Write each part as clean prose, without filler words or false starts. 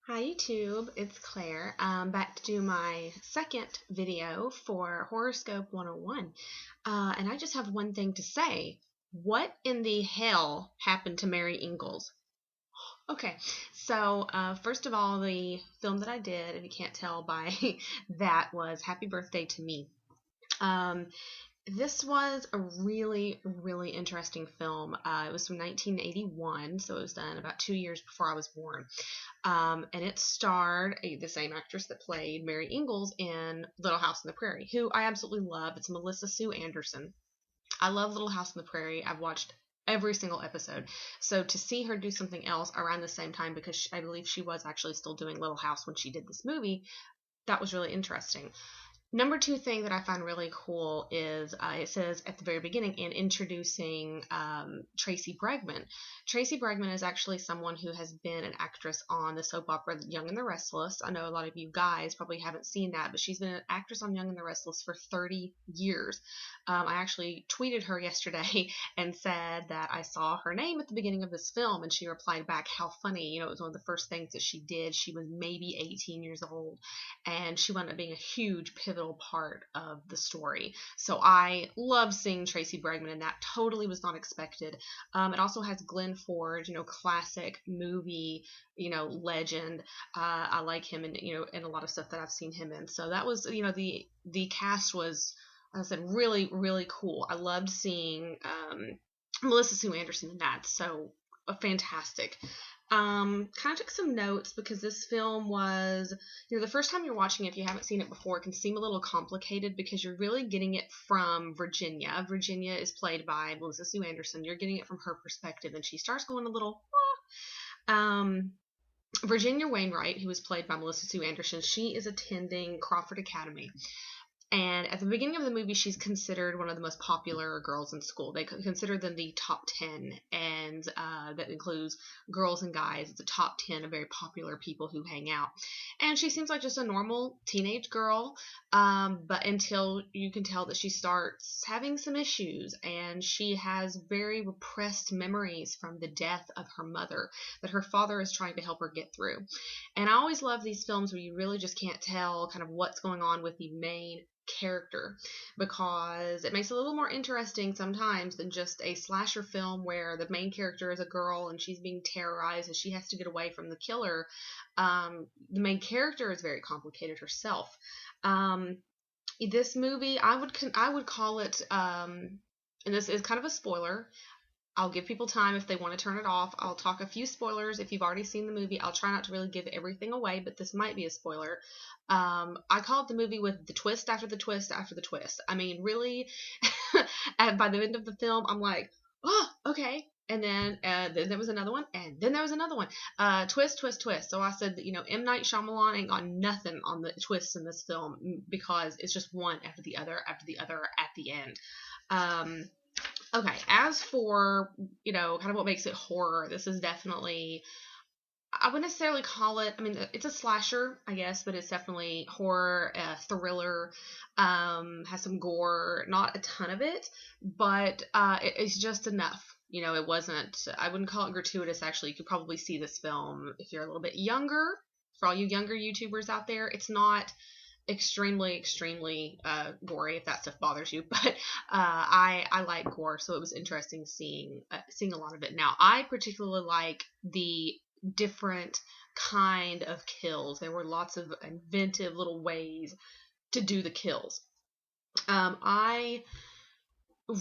Hi YouTube, it's Claire. I'm back to do my second video for Horoscope 101. And I just have one thing to say. What in the hell happened to Mary Ingalls? Okay, so first of all, the film that I did, if you can't tell by that, was Happy Birthday to Me. Um, this was a really, really interesting film. It was from 1981, so it was done about 2 years before I was born. And it starred the same actress that played Mary Ingalls in Little House on the Prairie, who I absolutely love. It's Melissa Sue Anderson. I love Little House on the Prairie. I've watched every single episode. So to see her do something else around the same time, because I believe she was actually still doing Little House when she did this movie, that was really interesting. Number two thing that I find really cool is it says at the very beginning in introducing Tracy Bregman. Tracy Bregman is actually someone who has been an actress on the soap opera Young and the Restless. I know a lot of you guys probably haven't seen that, but she's been an actress on Young and the Restless for 30 years. I actually tweeted her yesterday and said that I saw her name at the beginning of this film, and she replied back, how funny. You know, it was one of the first things that she did. She was maybe 18 years old, and she wound up being a huge pivotal part of the story. So I love seeing Tracy Bregman, and that totally was not expected. It also has Glenn Ford, classic movie, legend. I like him in a lot of stuff that I've seen him in. So that was, the cast was, as I said, really, really cool. I loved seeing Melissa Sue Anderson in that. So fantastic. Kind of took some notes because this film was, the first time you're watching it, if you haven't seen it before, it can seem a little complicated because you're really getting it from Virginia. Virginia is played by Melissa Sue Anderson. You're getting it from her perspective, and she starts going a little, Virginia Wainwright, who was played by Melissa Sue Anderson, she is attending Crawford Academy. And at the beginning of the movie, she's considered one of the most popular girls in school. They consider them the top 10, and that includes girls and guys. It's a top 10 of very popular people who hang out. And she seems like just a normal teenage girl, but until you can tell that she starts having some issues, and she has very repressed memories from the death of her mother that her father is trying to help her get through. And I always love these films where you really just can't tell kind of what's going on with the main character, because it makes it a little more interesting sometimes than just a slasher film where the main character is a girl and she's being terrorized and she has to get away from the killer. The main character is very complicated herself. This movie, I would call it, and this is kind of a spoiler. I'll give people time if they want to turn it off. I'll talk a few spoilers if you've already seen the movie. I'll try not to really give everything away, but this might be a spoiler. I call it the movie with the twist after the twist after the twist. I mean, really, by the end of the film, I'm like, oh, okay. And then there was another one, and then there was another one. Twist, twist, twist. So I said that, M. Night Shyamalan ain't got nothing on the twists in this film because it's just one after the other after the other at the end. Okay, as for, kind of what makes it horror, this is definitely, I wouldn't necessarily call it, I mean, it's a slasher, I guess, but it's definitely horror, thriller, has some gore, not a ton of it, but it's just enough. It wasn't, I wouldn't call it gratuitous, actually. You could probably see this film if you're a little bit younger. For all you younger YouTubers out there, it's not extremely gory if that stuff bothers you, but I like gore, so it was interesting seeing a lot of it. Now I particularly like the different kind of kills. There were lots of inventive little ways to do the kills. I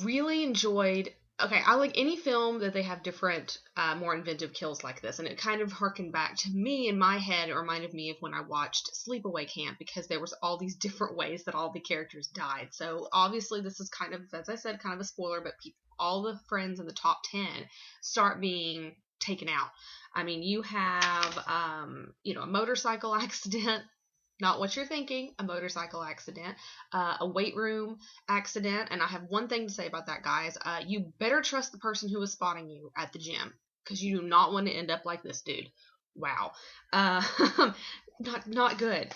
really enjoyed, okay, I like any film that they have different, more inventive kills like this, and it kind of harkened back to me in my head. It reminded me of when I watched Sleepaway Camp, because there was all these different ways that all the characters died. So obviously this is kind of, as I said, kind of a spoiler, but all the friends in the top 10 start being taken out. I mean, you have, a motorcycle accident, not what you're thinking, a motorcycle accident, a weight room accident. And I have one thing to say about that, guys. You better trust the person who is spotting you at the gym, because you do not want to end up like this dude. Wow. Not good.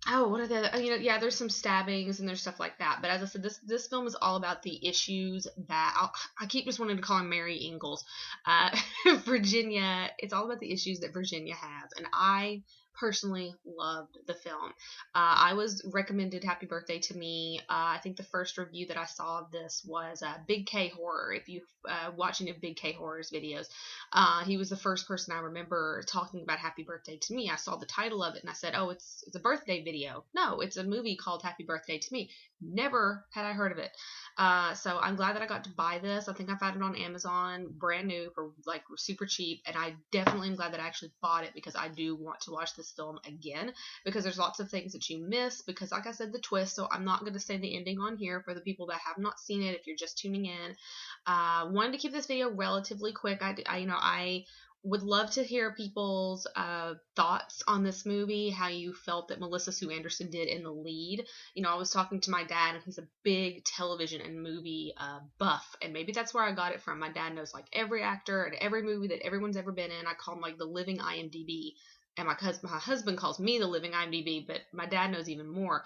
Oh, what are the? Yeah, there's some stabbings and there's stuff like that. But as I said, this film is all about the issues that I keep just wanting to call him Mary Ingalls, uh, Virginia. It's all about the issues that Virginia has, and I personally loved the film. I was recommended Happy Birthday to Me. I think the first review that I saw of this was Big K Horror. If you watch any of Big K Horror's videos, he was the first person I remember talking about Happy Birthday to Me. I saw the title of it and I said, "Oh, it's a birthday video." No, it's a movie called Happy Birthday to Me. Never had I heard of it. So I'm glad that I got to buy this. I think I found it on Amazon, brand new for like super cheap, and I definitely am glad that I actually bought it because I do want to watch this film again because there's lots of things that you miss. Because like I said, the twist. So I'm not going to say the ending on here for the people that have not seen it. If you're just tuning in, wanted to keep this video relatively quick. I would love to hear people's thoughts on this movie, how you felt that Melissa Sue Anderson did in the lead. I was talking to my dad, and he's a big television and movie buff, and maybe that's where I got it from. My dad knows like every actor and every movie that everyone's ever been in. I call him like the living IMDb, and my husband calls me the living IMDb, but my dad knows even more.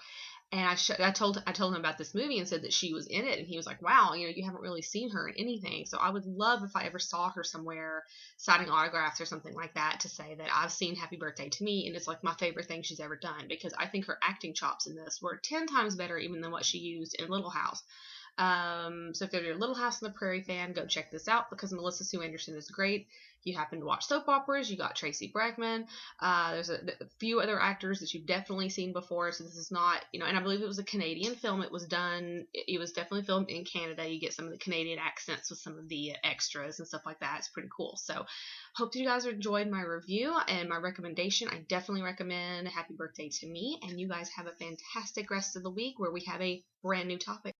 And I told him about this movie and said that she was in it, and he was like, "Wow, you haven't really seen her in anything." So I would love if I ever saw her somewhere signing autographs or something like that to say that I've seen Happy Birthday to Me, and it's like my favorite thing she's ever done because I think her acting chops in this were 10 times better even than what she used in Little House. So if you're a Little House on the Prairie fan, go check this out because Melissa Sue Anderson is great. If you happen to watch soap operas, you got Tracy Bregman. There's a few other actors that you've definitely seen before. So this is not, and I believe it was a Canadian film. It was definitely filmed in Canada. You get some of the Canadian accents with some of the extras and stuff like that. It's pretty cool. So hope you guys enjoyed my review and my recommendation. I definitely recommend Happy Birthday to Me. And you guys have a fantastic rest of the week where we have a brand new topic.